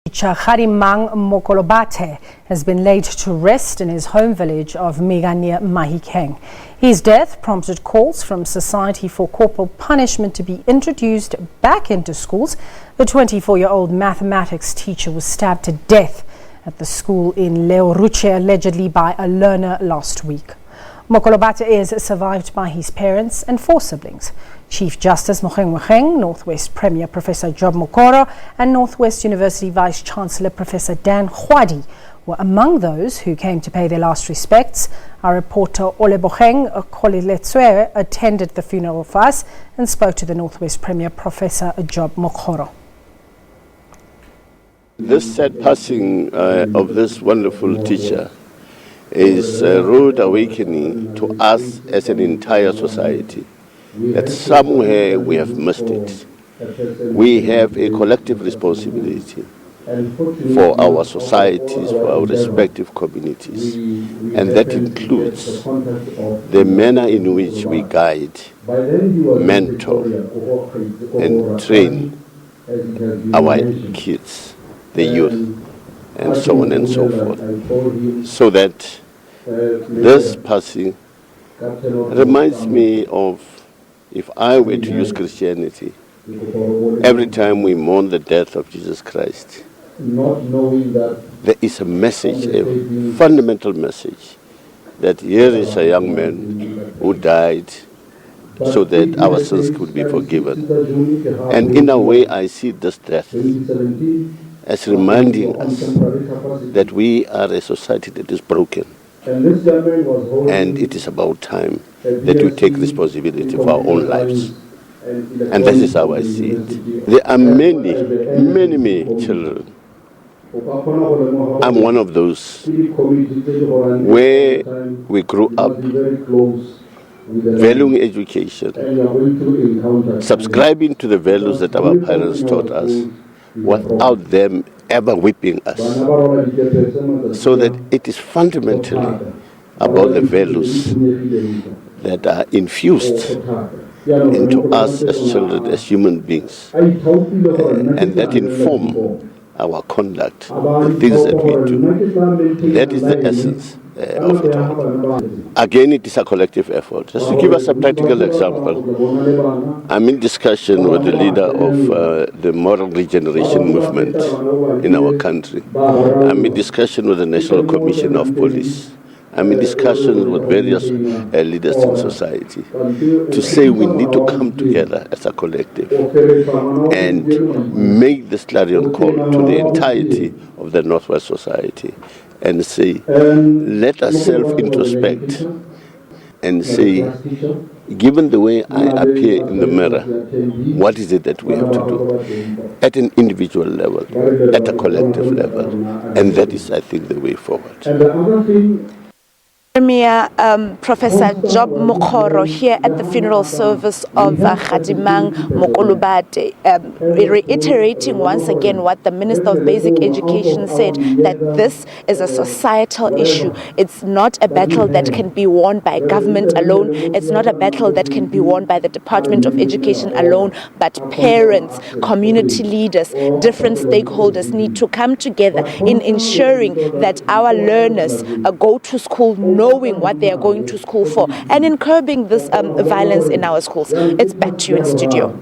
Teacher Gadimang Mokolobate has been laid to rest in his home village of Miga near Mahikeng. His death prompted calls from society for corporal punishment to be introduced back into schools. The 24-year-old mathematics teacher was stabbed to death at the school in Lehurutshe, allegedly by a learner last week. Mokolobate is survived by his parents and 4 siblings. Chief Justice Mogoeng Mogoeng, Northwest Premier Prof Job Mokgoro and Northwest University Vice-chancellor Prof Dan Kgwadi were among those who came to pay their last respects. Our reporter Olebogeng Kgosilentswe attended the funeral for us and spoke to the Northwest Premier Prof Job Mokgoro. This sad passing of this wonderful teacher is a rude awakening to us as an entire society, that somewhere we have missed it. We have a collective responsibility for our societies, for our respective communities, and that includes the manner in which we guide, mentor, and train our kids, the youth, and so on and so forth. So that this passing reminds me of, if I were to use Christianity, every time we mourn the death of Jesus Christ, there is a message, a fundamental message, that here is a young man who died so that our sins could be forgiven. And in a way, I see this death as reminding us that we are a society that is broken. And it is about time that we take responsibility for our own lives. And this is how I see it. There are many children. I'm one of those where we grew up valuing education, subscribing to the values that our parents taught us, without them ever whipping us. So that it is fundamentally about the values that are infused into us as children, as human beings, and that inform our conduct, the things that we do. That is the essence of it all. Again, it is a collective effort. Just to give us a practical example, I'm in discussion with the leader of the moral regeneration movement in our country. I'm in discussion with the National Commission of Police. I'm in discussion with various leaders in society to say we need to come together as a collective and make this clarion call to the entirety of the Northwest society and say, let us self-introspect and say, given the way I appear in the mirror, what is it that we have to do at an individual level, at a collective level? And that is, I think, the way forward. Premier Professor Job Mokgoro here at the funeral service of Gadimang Mokolobate, reiterating once again what the Minister of Basic Education said, that this is a societal issue. It's not a battle that can be won by government alone. It's not a battle that can be won by the Department of Education alone, but parents, community leaders, different stakeholders need to come together in ensuring that our learners go to school knowing what they are going to school for, and in curbing this violence in our schools. It's back to you in studio.